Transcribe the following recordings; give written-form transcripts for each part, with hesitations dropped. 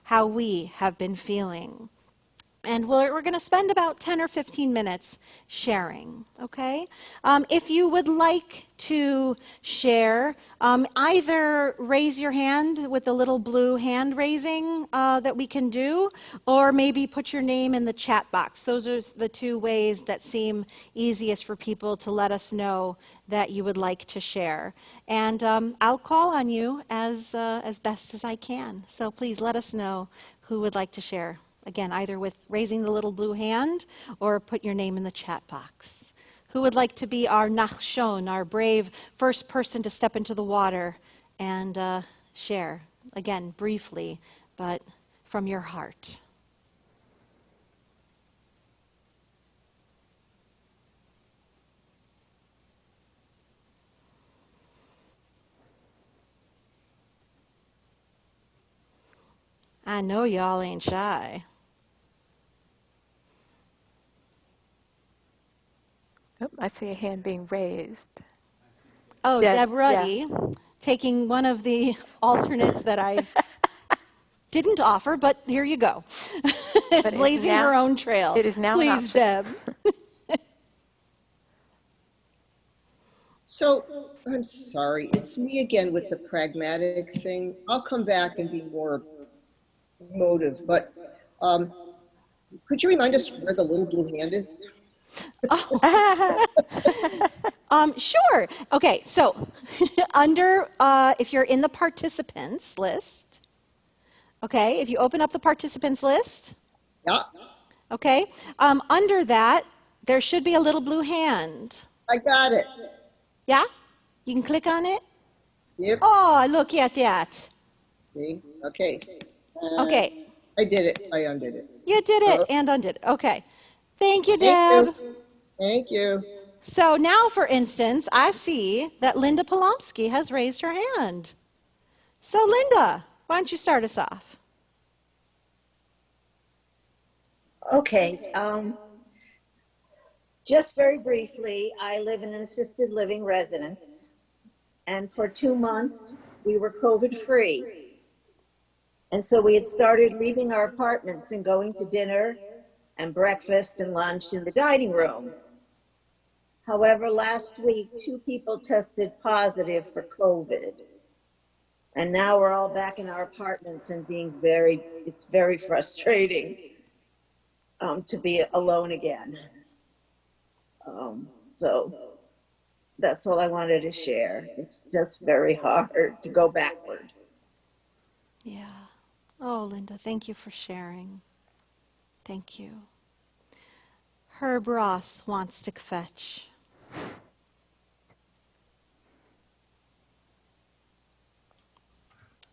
how we have been feeling. And we're going to spend about 10 or 15 minutes sharing, okay? If you would like to share, either raise your hand with the little blue hand raising that we can do, or maybe put your name in the chat box. Those are the two ways that seem easiest for people to let us know that you would like to share. And I'll call on you as best as I can. So please let us know who would like to share. Again, either with raising the little blue hand or put your name in the chat box. Who would like to be our Nachshon, our brave first person to step into the water and share? Again, briefly, but from your heart. I know y'all ain't shy. Oh, I see a hand being raised. Oh, Deb Ruddy, yeah. Taking one of the alternates that I didn't offer, but here you go. Blazing her own trail. It is now Please, Deb. So, I'm sorry, it's me again with the pragmatic thing. I'll come back and be more emotive, but could you remind us where the little blue hand is? Sure. Okay, so under, if you're in the participants list, okay, if you open up the participants list, yeah. Okay, under that, there should be a little blue hand. I got it. Yeah? You can click on it? Yep. Oh, look at that. See? Okay. Okay. I did it. I undid it. You did it and undid it. Okay. Thank you, Deb. Thank you. Thank you. So now, for instance, I see that Linda Polomsky has raised her hand. So, Linda, why don't you start us off? Okay. Just very briefly, I live in an assisted living residence, and for 2 months, we were COVID-free. And so we had started leaving our apartments and going to dinner and breakfast and lunch in the dining room. However, last week, 2 people tested positive for COVID. And now we're all back in our apartments and it's very frustrating to be alone again. So that's all I wanted to share. It's just very hard to go backward. Yeah. Oh, Linda, thank you for sharing. Thank you. Herb Ross wants to kvetch.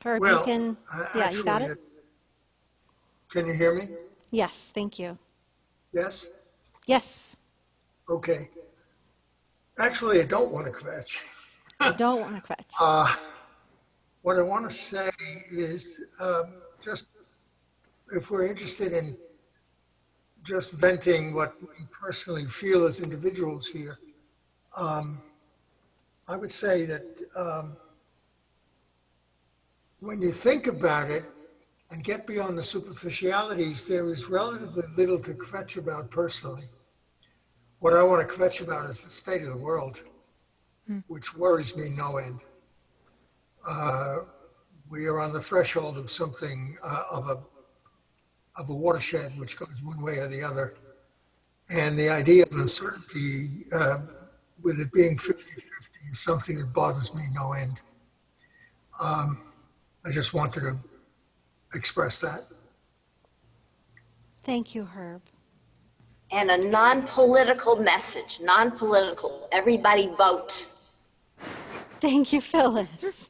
Herb, well, you can, yeah, you got it? Can you hear me? Yes, thank you. Yes? Yes. Okay. Actually, I don't want to kvetch. I don't want to kvetch. What I want to say is just if we're interested in just venting what we personally feel as individuals here, I would say that when you think about it and get beyond the superficialities, there is relatively little to kvetch about personally. What I want to kvetch about is the state of the world, which worries me no end. We are on the threshold of something, of a watershed which goes one way or the other. And the idea of uncertainty, with it being 50-50, is something that bothers me no end. I just wanted to express that. Thank you, Herb. And a non-political message, non-political, everybody vote. Thank you, Phyllis.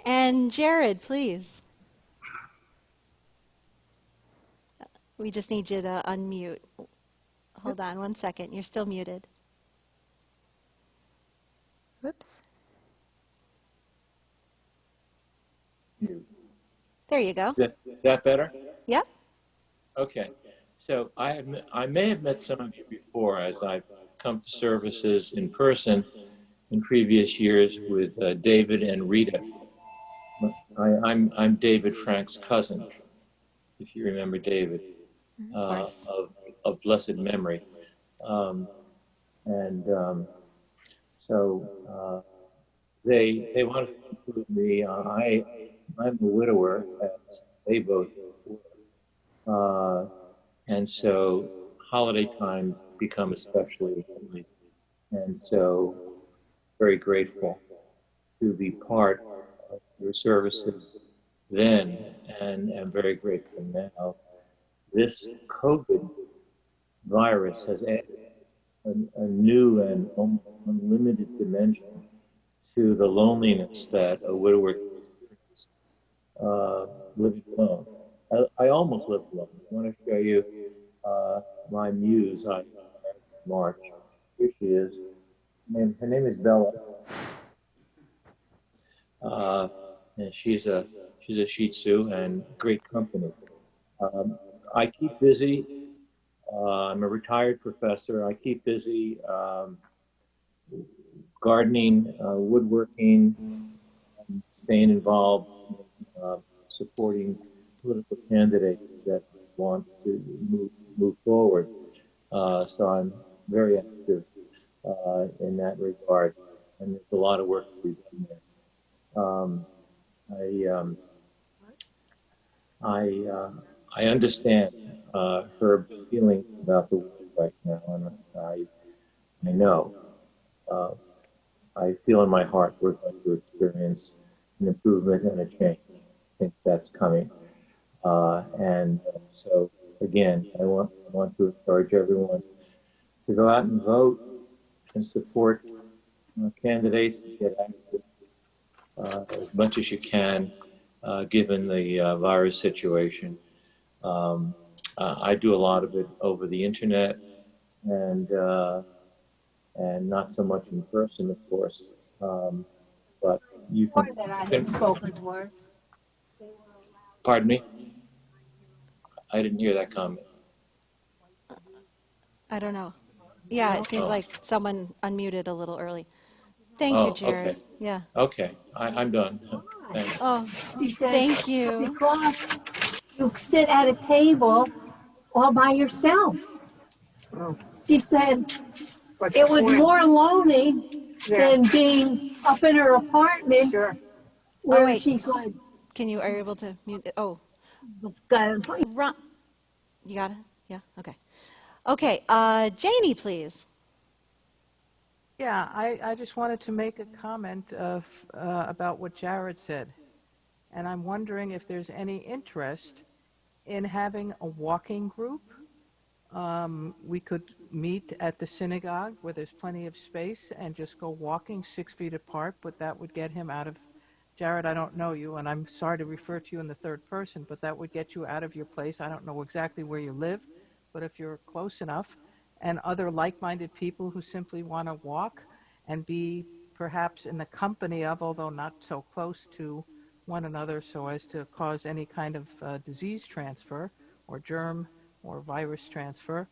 And Jared, please. We just need you to unmute. Hold on 1 second. You're still muted. Whoops. There you go. Is that better? Yep. Okay. So I may have met some of you before, as I've come to services in person in previous years with David and Rita. I'm David Frank's cousin, if you remember David, Of course. of blessed memory. Um, and so they wanted to include me. I'm a widower, as they both were. And so holiday times become especially holy. And so very grateful to be part of your services then, and am very grateful now. This COVID virus has added a new and almost unlimited dimension to the loneliness that a widower experiences living alone. I almost lived alone. I want to show you my muse. I March. Here she is. Her name is Bella, and she's a Shih Tzu and great company. I keep busy. I'm a retired professor. I keep busy gardening, woodworking, staying involved, supporting political candidates that want to move forward. So I'm very active in that regard, and there's a lot of work to be done there. I understand Herb's feelings about the world right now, and I know. I feel in my heart we're going to experience an improvement and a change. I think that's coming. And so, again, I want to encourage everyone to go out and vote and support candidates, get active as much as you can, given the virus situation. I do a lot of it over the internet, and not so much in person, of course. But you can. That I had spoken word. Pardon me? I didn't hear that comment. I don't know. Yeah, it seems Oh. like someone unmuted a little early. Thank you, Jared. Okay. Yeah. Okay, I'm done. Thanks. Oh, She said, thank you. because you sit at a table all by yourself. She said it was more lonely than being up in her apartment where wait. she could. Are you able to mute it? Oh, Got Ron, you got it? Yeah, okay. Okay, Janie, please. Yeah, I just wanted to make a comment about what Jared said. And I'm wondering if there's any interest in having a walking group. We could meet at the synagogue where there's plenty of space and just go walking 6 feet apart, but that would get him out of, Jared, I don't know you, and I'm sorry to refer to you in the third person, but that would get you out of your place. I don't know exactly where you live, but if you're close enough, and other like-minded people who simply want to walk and be perhaps in the company of, although not so close to one another so as to cause any kind of disease transfer or germ or virus transfer,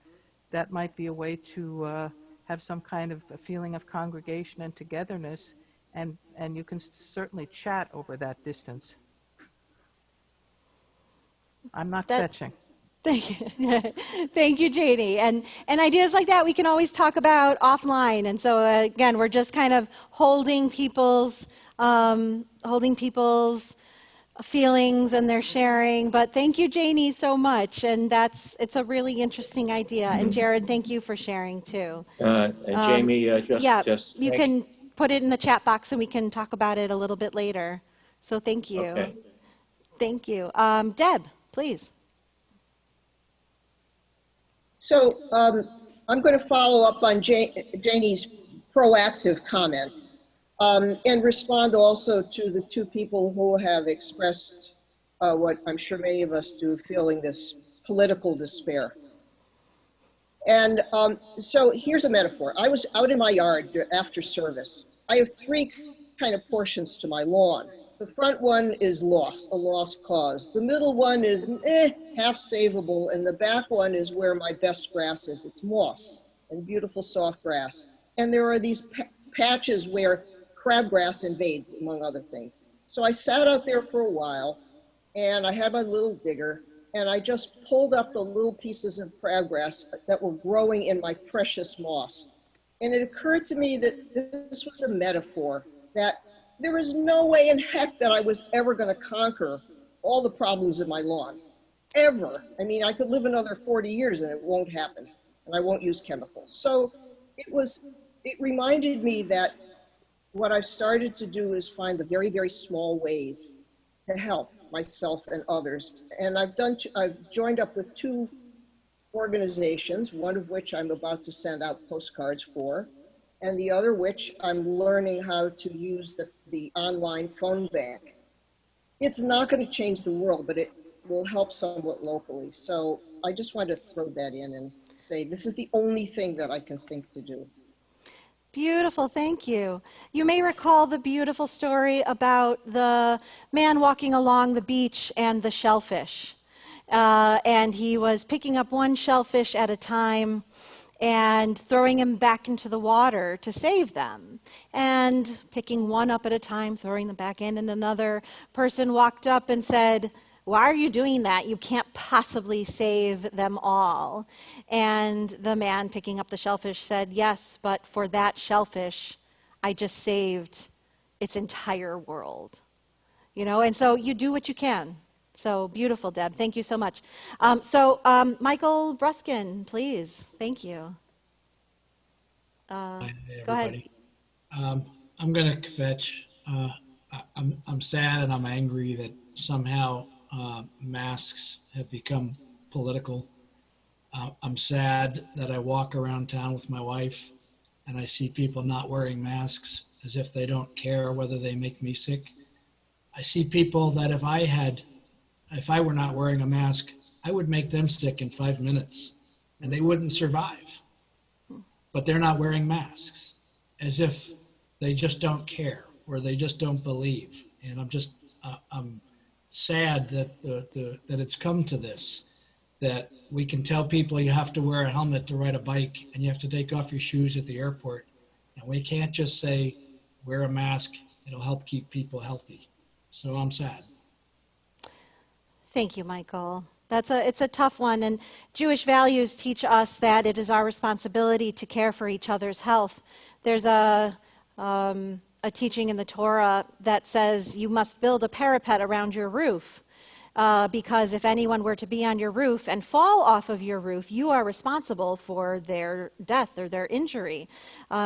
that might be a way to have some kind of a feeling of congregation and togetherness, and you can certainly chat over that distance. I'm not fetching. Thank you. Thank you, Janie. And ideas like that we can always talk about offline. And so again, we're just kind of holding people's feelings and their sharing. But thank you, Janie, so much. And it's a really interesting idea. And Jared, thank you for sharing too. And Jamie, just you can put it in the chat box and we can talk about it a little bit later. So thank you. Okay. Thank you. Deb, please. So I'm going to follow up on Janie's proactive comment and respond also to the two people who have expressed what I'm sure many of us do, feeling this political despair. And so here's a metaphor. I was out in my yard after service. I have three kind of portions to my lawn. The front one is a lost cause. The middle one is half savable, and the back one is where my best grass is. It's moss and beautiful soft grass. And there are these patches where crabgrass invades, among other things. So I sat out there for a while, and I had my little digger, and I just pulled up the little pieces of crabgrass that were growing in my precious moss. And it occurred to me that this was a metaphor, that there was no way in heck that I was ever going to conquer all the problems in my lawn, ever. I mean, I could live another 40 years and it won't happen, and I won't use chemicals. So it reminded me that what I've started to do is find the very, very small ways to help myself and others. And I've joined up with two organizations, one of which I'm about to send out postcards for, and the other which I'm learning how to use the online phone bank. It's not going to change the world, but it will help somewhat locally. So I just wanted to throw that in and say, this is the only thing that I can think to do. Beautiful, thank you. You may recall the beautiful story about the man walking along the beach and the shellfish. And he was picking up one shellfish at a time and throwing him back into the water to save them. And picking one up at a time, throwing them back in, and another person walked up and said, "Why are you doing that? You can't possibly save them all." And the man picking up the shellfish said, "Yes, but for that shellfish, I just saved its entire world." You know, and so you do what you can. So beautiful, Deb. Thank you so much. Michael Bruskin, please. Thank you. Hi, Go ahead. everybody. I'm going to kvetch. I'm sad and I'm angry that somehow masks have become political. I'm sad that I walk around town with my wife and I see people not wearing masks as if they don't care whether they make me sick. I see people that if I were not wearing a mask, I would make them sick in 5 minutes and they wouldn't survive. But they're not wearing masks as if they just don't care or they just don't believe. And I'm sad that that it's come to this, that we can tell people you have to wear a helmet to ride a bike and you have to take off your shoes at the airport. And we can't just say, wear a mask, it'll help keep people healthy. So I'm sad. Thank you, Michael. It's a tough one, and Jewish values teach us that it is our responsibility to care for each other's health. There's a teaching in the Torah that says you must build a parapet around your roof. Because if anyone were to be on your roof and fall off of your roof, you are responsible for their death or their injury,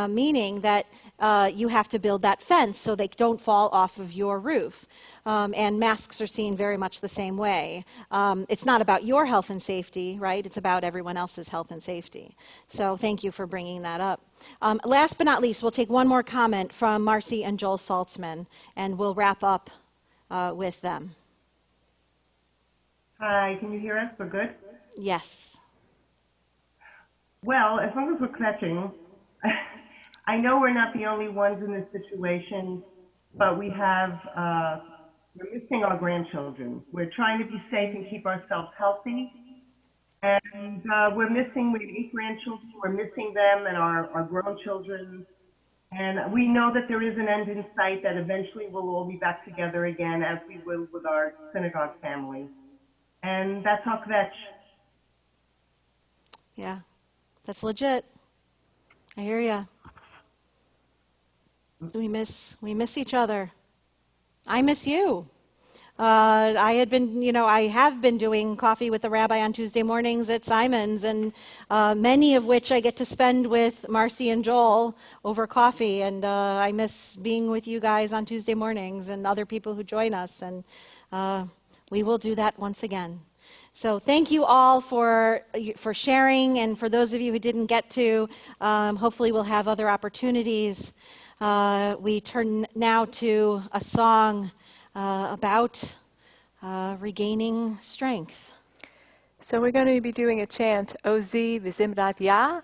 meaning that you have to build that fence so they don't fall off of your roof. And masks are seen very much the same way. It's not about your health and safety, right? It's about everyone else's health and safety. So thank you for bringing that up. Last but not least, we'll take one more comment from Marcy and Joel Saltzman, and we'll wrap up with them. Hi, can you hear us? We're good? Yes. Well, as long as we're kvetching, I know we're not the only ones in this situation, but we're missing our grandchildren. We're trying to be safe and keep ourselves healthy. And we have 8 grandchildren, we're missing them and our grown children. And we know that there is an end in sight, that eventually we'll all be back together again, as we will with our synagogue family. And that's our kvetch. Yeah, that's legit. I hear ya. We miss each other. I miss you. I have been doing coffee with the rabbi on Tuesday mornings at Simon's, and many of which I get to spend with Marcy and Joel over coffee. And I miss being with you guys on Tuesday mornings and other people who join us. And we will do that once again. So thank you all for sharing, and for those of you who didn't get to, hopefully we'll have other opportunities. We turn now to a song about regaining strength. So we're going to be doing a chant, Ozi v'zimrat ya,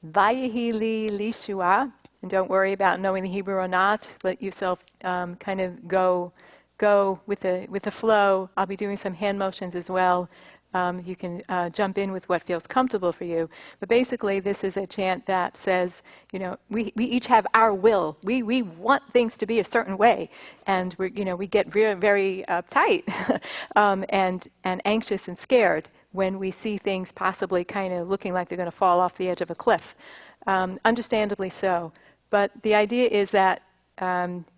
vayehi li lishua. And don't worry about knowing the Hebrew or not. Let yourself kind of go with the flow. I'll be doing some hand motions as well. You can jump in with what feels comfortable for you. But basically, this is a chant that says, we each have our will. We want things to be a certain way. And we get very, very uptight and anxious and scared when we see things possibly kind of looking like they're going to fall off the edge of a cliff. Understandably so. But the idea is that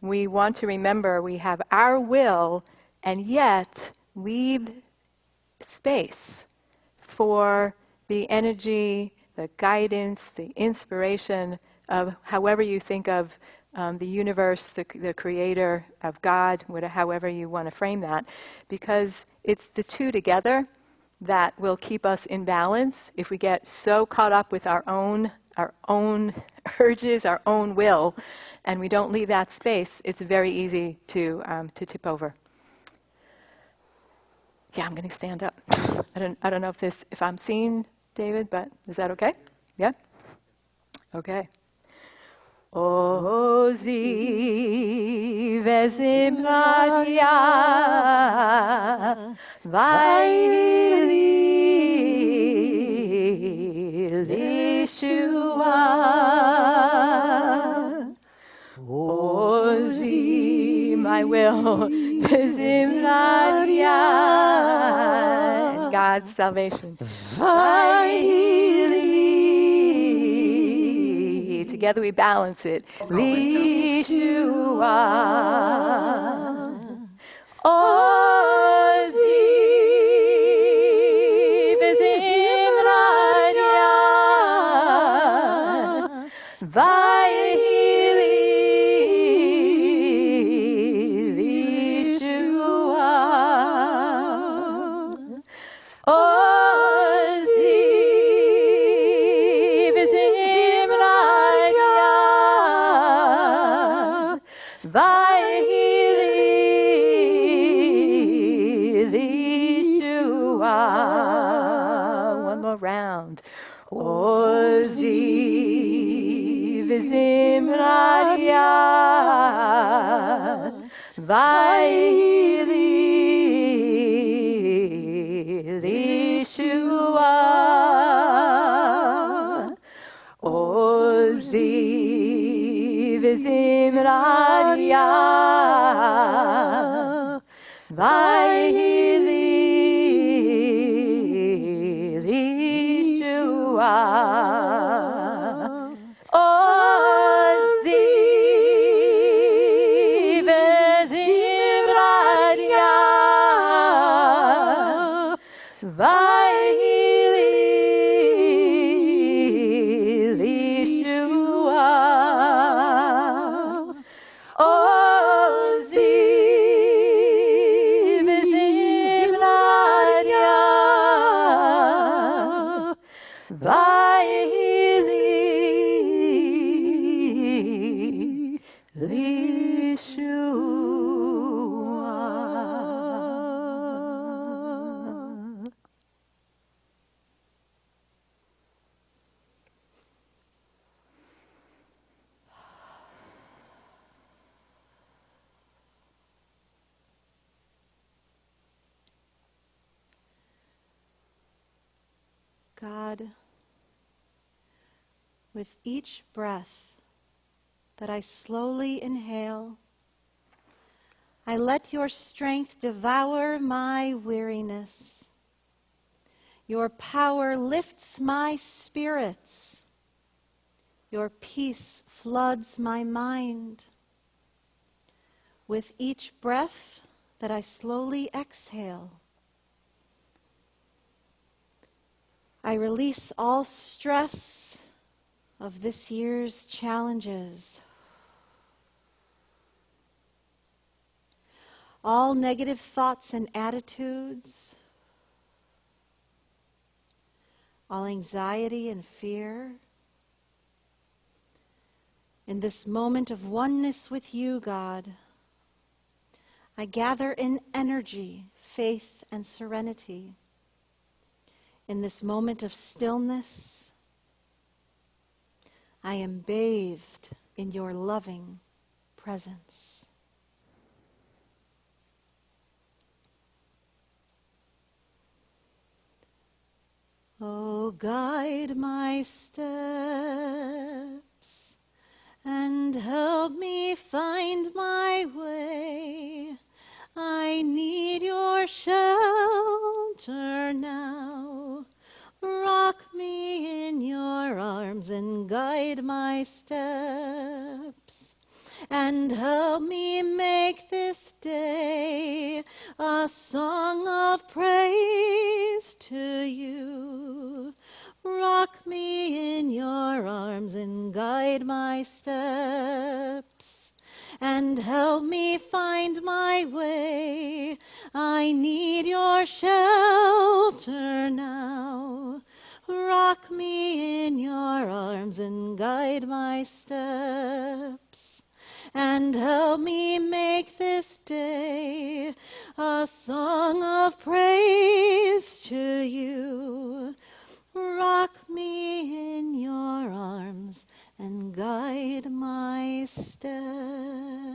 we want to remember we have our will and yet leave space for the energy, the guidance, the inspiration of however you think of the universe, the creator of God, however you want to frame that, because it's the two together that will keep us in balance. If we get so caught up with our own urges, our own will, and we don't leave that space, it's very easy to tip over. Yeah, I'm going to stand up. I don't know if I'm seen, David, but is that okay? Yeah? Okay. Ozi vezimradia vaili lishua Ozi, my will, vezimradia God's salvation. Together we balance it. Lishua. Ozi bezimradia. Vayili lishua. Ozi bezimradia. One more round. Ozi vizimradia vaili lishua. Ozi vizimradia vaili lishua. Ozi vezimradia vaili lishua. Ozi vezimradia vaili lishua. God, with each breath that I slowly inhale, I let your strength devour my weariness. Your power lifts my spirits. Your peace floods my mind. With each breath that I slowly exhale, I release all stress of this year's challenges, all negative thoughts and attitudes, all anxiety and fear. In this moment of oneness with you, God, I gather in energy, faith, and serenity. In this moment of stillness, I am bathed in your loving presence. guide my steps and help me find my way. I need your shelter now. Rock me in your arms and guide my steps, and help me make this day a song of praise to you. Rock me in your arms and guide my steps, and help me find my way. I need your shelter now. Rock me in your arms and guide my steps, and help me make this day a song of praise to you. Rock me in your arms and guide my steps.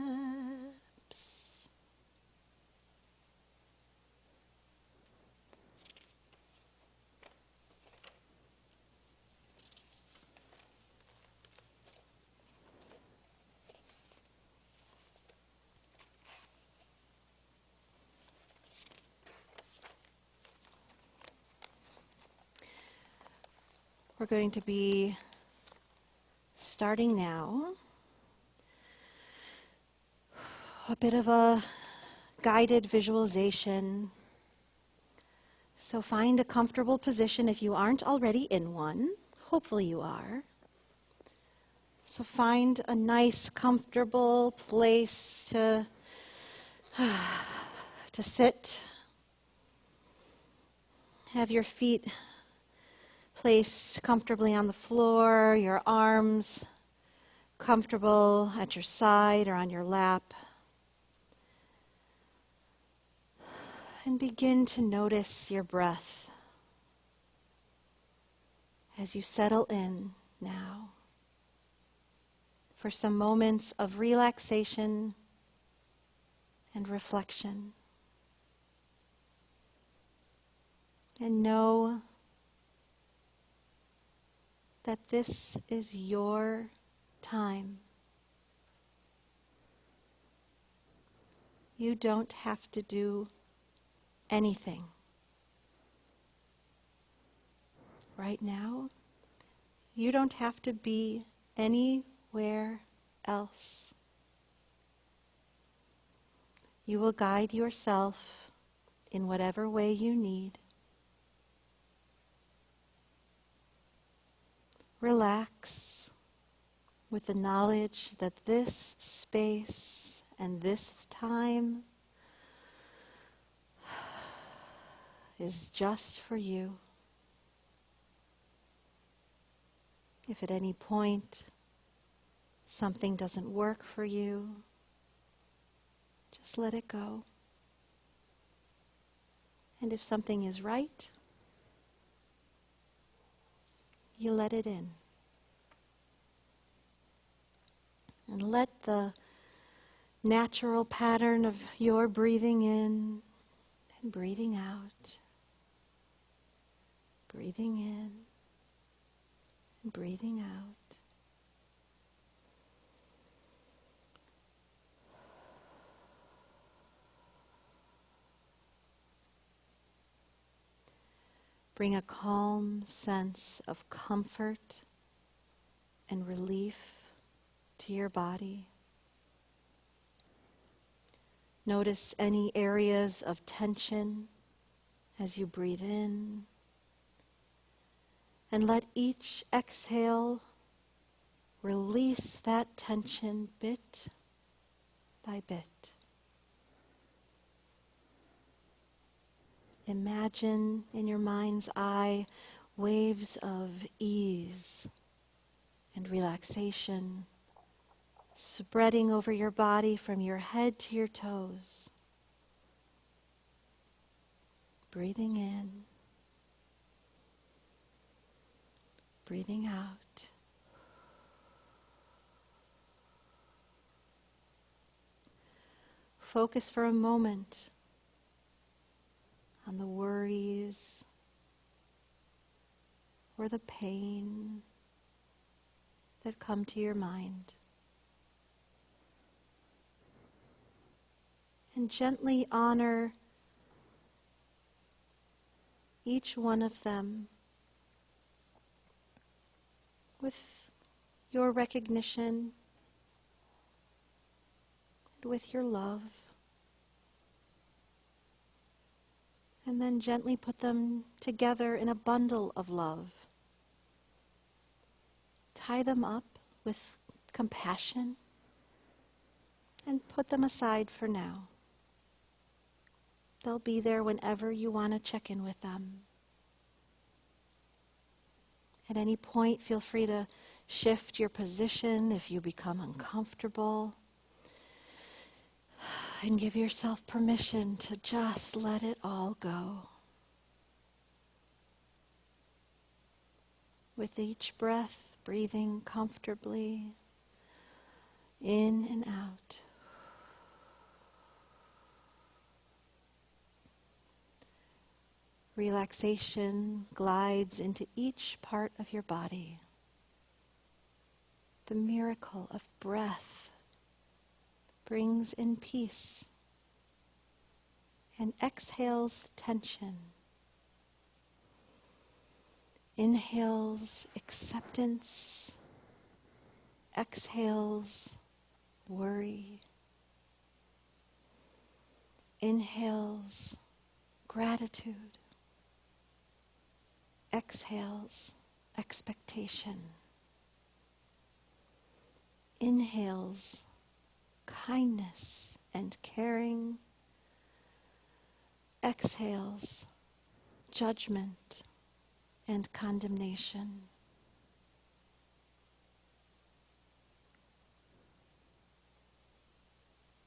We're going to be starting now a bit of a guided visualization. So find a comfortable position if you aren't already in one. Hopefully you are. So find a nice, comfortable place to sit. Have your feet placed comfortably on the floor, your arms comfortable at your side or on your lap. And begin to notice your breath as you settle in now for some moments of relaxation and reflection. And know that this is your time. You don't have to do anything. Right now, you don't have to be anywhere else. You will guide yourself in whatever way you need. Relax with the knowledge that this space and this time is just for you. If at any point something doesn't work for you, just let it go. And if something is right, you let it in. And let the natural pattern of your breathing in and breathing out, breathing in and breathing out, bring a calm sense of comfort and relief to your body. Notice any areas of tension as you breathe in, and let each exhale release that tension bit by bit. Imagine in your mind's eye waves of ease and relaxation spreading over your body from your head to your toes. Breathing in, breathing out. Focus for a moment on the worries the pain that come to your mind. And gently honor each one of them with your recognition and with your love. And then gently put them together in a bundle of love. Tie them up with compassion and put them aside for now. They'll be there whenever you want to check in with them. At any point, feel free to shift your position if you become uncomfortable. And give yourself permission to just let it all go. With each breath, breathing comfortably in and out. Relaxation glides into each part of your body. The miracle of breath brings in peace and exhales tension. Inhales acceptance, exhales worry. Inhales gratitude, exhales expectation. Inhales kindness and caring. Exhales judgment and condemnation.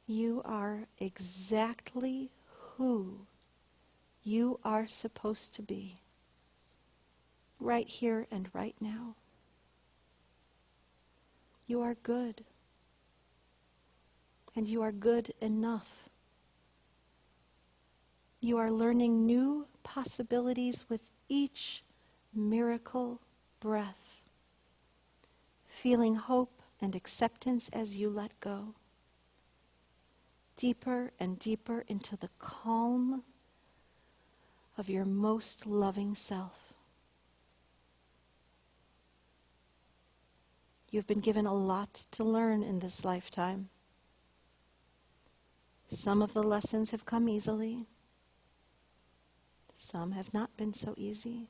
You are exactly who you are supposed to be, right here and right now. You are good, and you are good enough. You are learning new possibilities with each miracle breath, feeling hope and acceptance as you let go, deeper and deeper into the calm of your most loving self. You've been given a lot to learn in this lifetime. Some of the lessons have come easily. Some have not been so easy.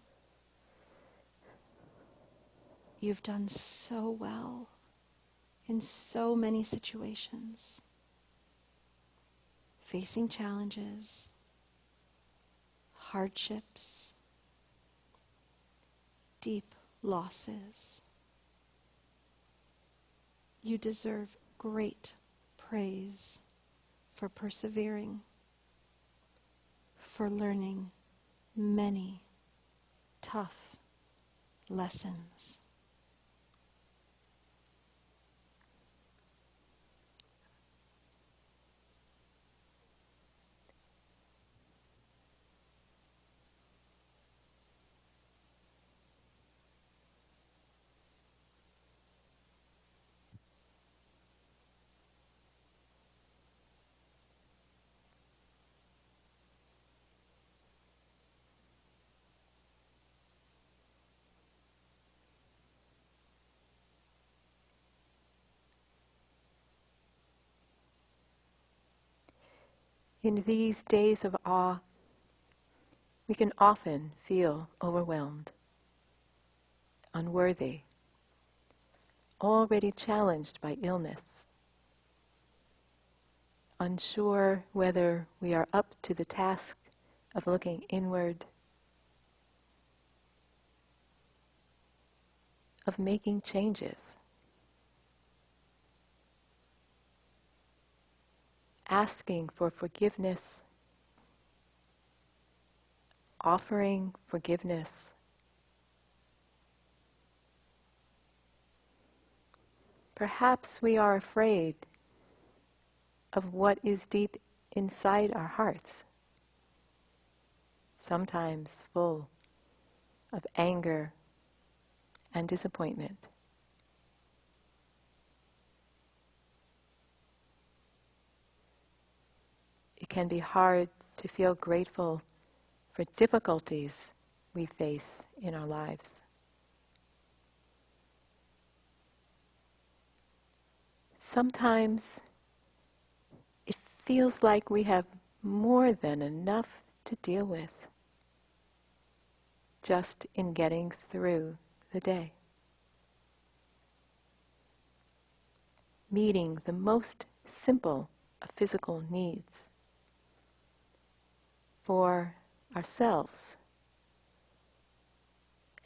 You've done so well in so many situations, facing challenges, hardships, deep losses. You deserve great praise for persevering, for learning many tough lessons. In these days of awe, we can often feel overwhelmed, unworthy, already challenged by illness, unsure whether we are up to the task of looking inward, of making changes, asking for forgiveness, offering forgiveness. Perhaps we are afraid of what is deep inside our hearts, sometimes full of anger, and disappointment. It can be hard to feel grateful for difficulties we face in our lives. Sometimes it feels like we have more than enough to deal with just in getting through the day. Meeting the most simple of physical needs for ourselves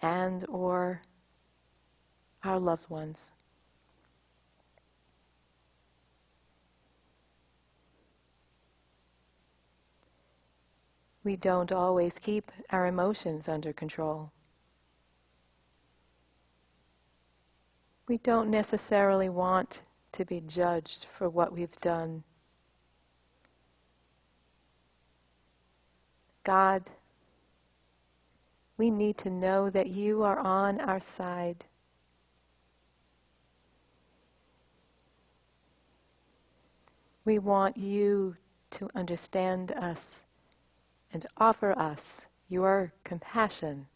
and or our loved ones. We don't always keep our emotions under control. We don't necessarily want to be judged for what we've done. God, we need to know that you are on our side. We want you to understand us and offer us your compassion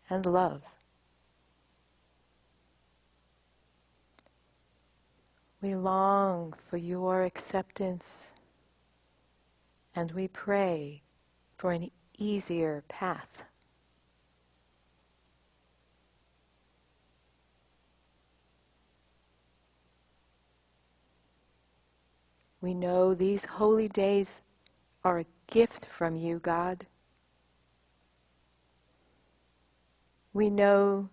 and love. We long for your acceptance, and we pray for an easier path. We know these holy days are a gift from you, God. We know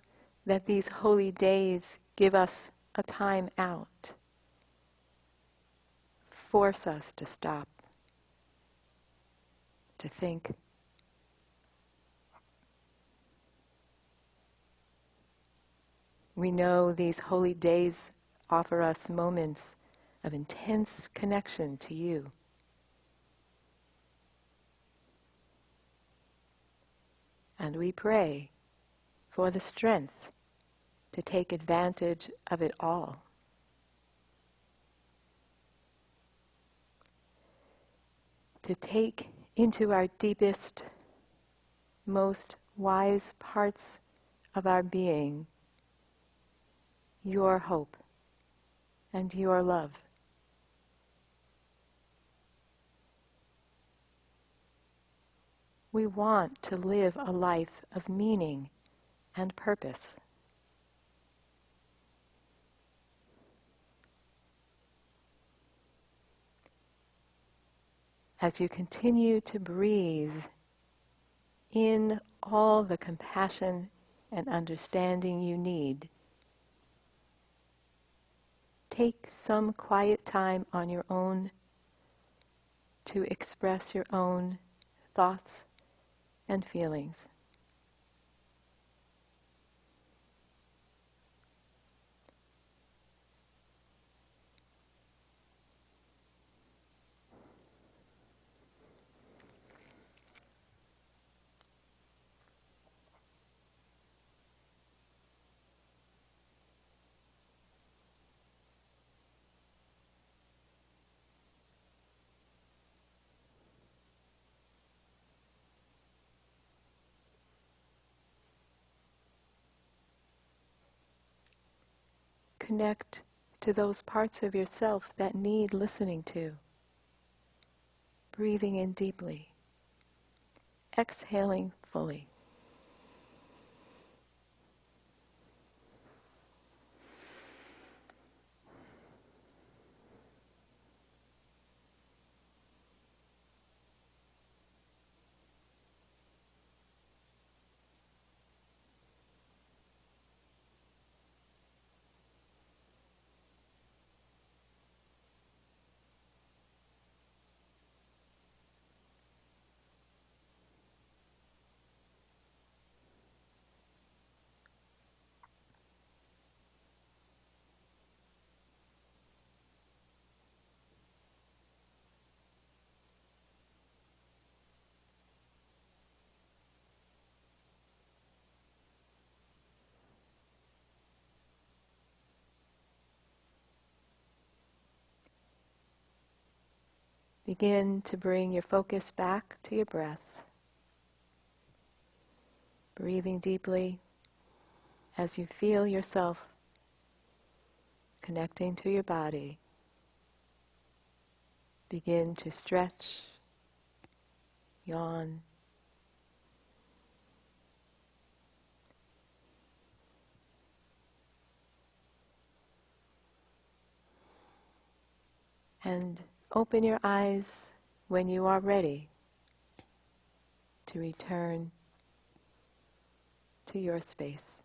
that these holy days give us a time out, force us to stop, to think. We know these holy days offer us moments of intense connection to you. And we pray for the strength to take advantage of it all. To take into our deepest, most wise parts of our being your hope and your love. We want to live a life of meaning and purpose. As you continue to breathe in all the compassion and understanding you need, take some quiet time on your own to express your own thoughts and feelings. Connect to those parts of yourself that need listening to. Breathing in deeply, exhaling fully. Begin to bring your focus back to your breath. Breathing deeply as you feel yourself connecting to your body. Begin to stretch, yawn. And open your eyes when you are ready to return to your space.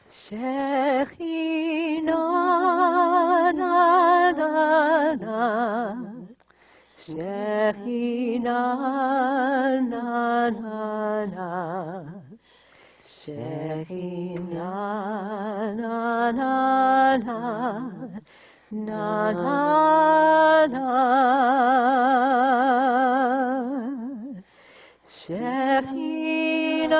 Shekhinah na na na, Shekhinah na na na, Shekhinah na na na, na na na, Shekhinah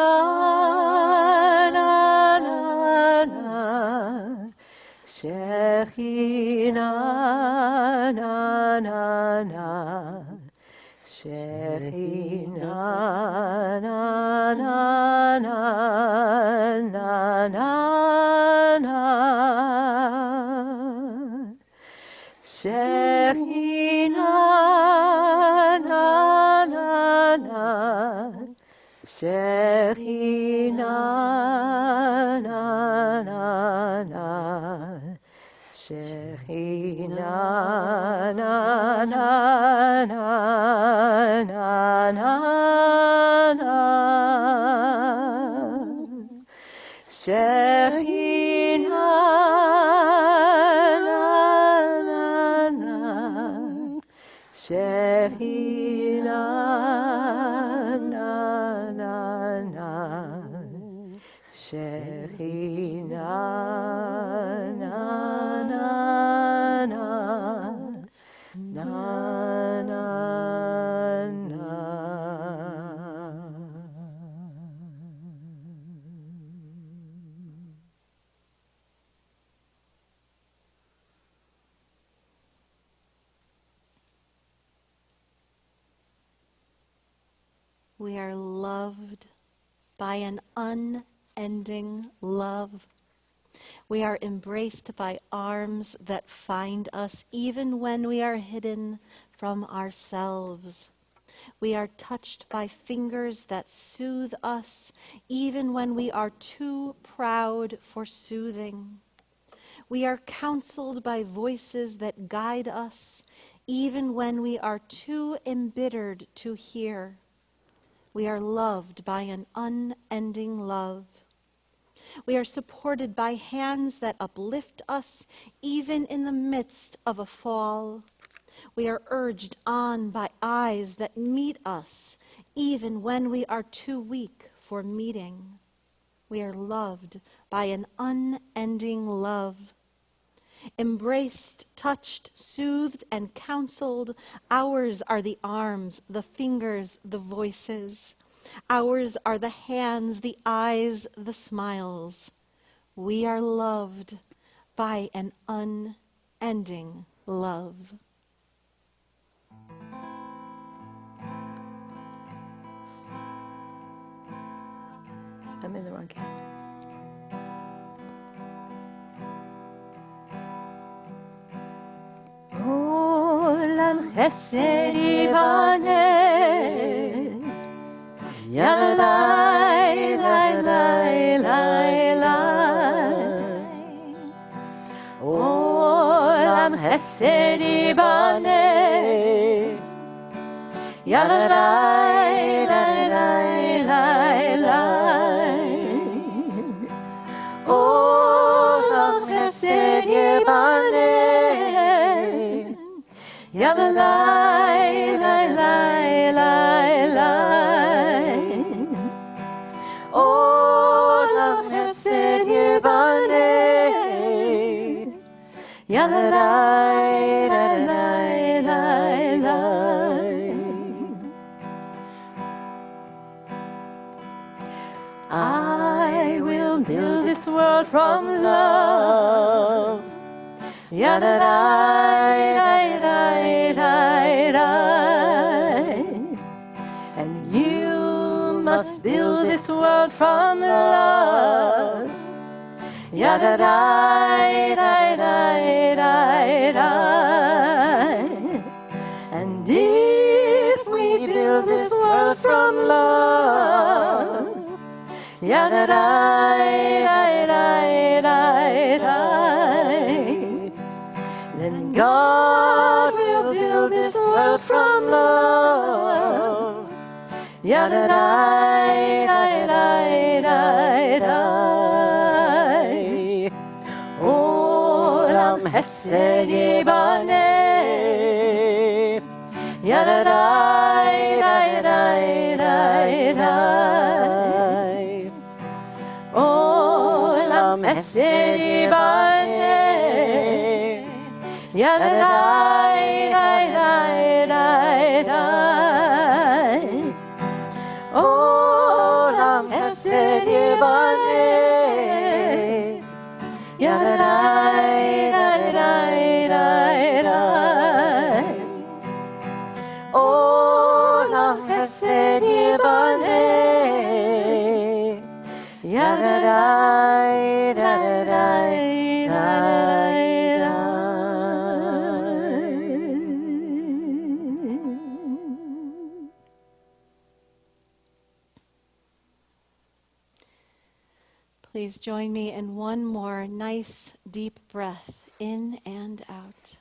na na na, Shekhinah na na na, Shekhinah na na na, na na na, Shekhinah na na na, Shekhinah na na na, Shekhinah na na na, na na na, Shekhinah na na na, Shekhinah na na na, Shekhinah na na na, na na na. We are loved by an unending love. We are embraced by arms that find us even when we are hidden from ourselves. We are touched by fingers that soothe us even when we are too proud for soothing. We are counseled by voices that guide us even when we are too embittered to hear. We are loved by an unending love. We are supported by hands that uplift us even in the midst of a fall. We are urged on by eyes that meet us even when we are too weak for meeting. We are loved by an unending love. Embraced, touched, soothed, and counseled, ours are the arms, the fingers, the voices. Ours are the hands, the eyes, the smiles. We are loved by an unending love. I'm in the wrong key. Olam chesed yibane, yalai, lai, lai, lai, lai. Olam chesed yibane, yalai, lai, lai, lai, lai. Olam chesed yibane, Yalalai, lai, lai, lai, lai. Olam Hesed Yibaneh. Yalalai, lai, lai, lai, lai. I will build this world from love. Yalalai, lai, lai, lai, lai. And you must build this world from love. Yalalai, lai, lai, lai, lai. And if we build this world from love, yalalai, lai, lai, lai, lai. Then God will build this world from love. Yalalai, lai, lai, lai, lai. Olam Hesed Yibaneh. Yalalai, lai, lai, lai, lai. Olam Hesed Yibaneh. Yalalai, lai, lai, lai, lai. Olam Hesed Yibaneh. Yalalai, lai, lai, lai, lai. Olam Hesed Yibaneh. Yalalai, lai, lai, lai, lai. Please join me in one more nice deep breath in and out.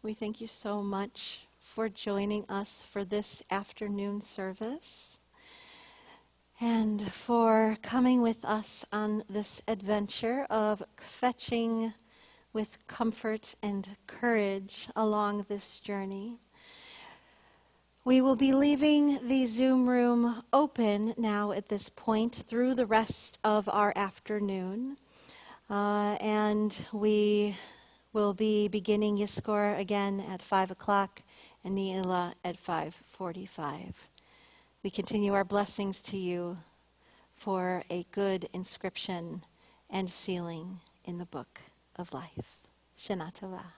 We thank you so much for joining us for this afternoon service and for coming with us on this adventure of kvetching with comfort and courage along this journey. We will be leaving the Zoom room open now at this point through the rest of our afternoon. And we will be beginning Yizkor again at 5 o'clock and Ne'ilah at 5:45. We continue our blessings to you for a good inscription and sealing in the book of life. Shana Tova.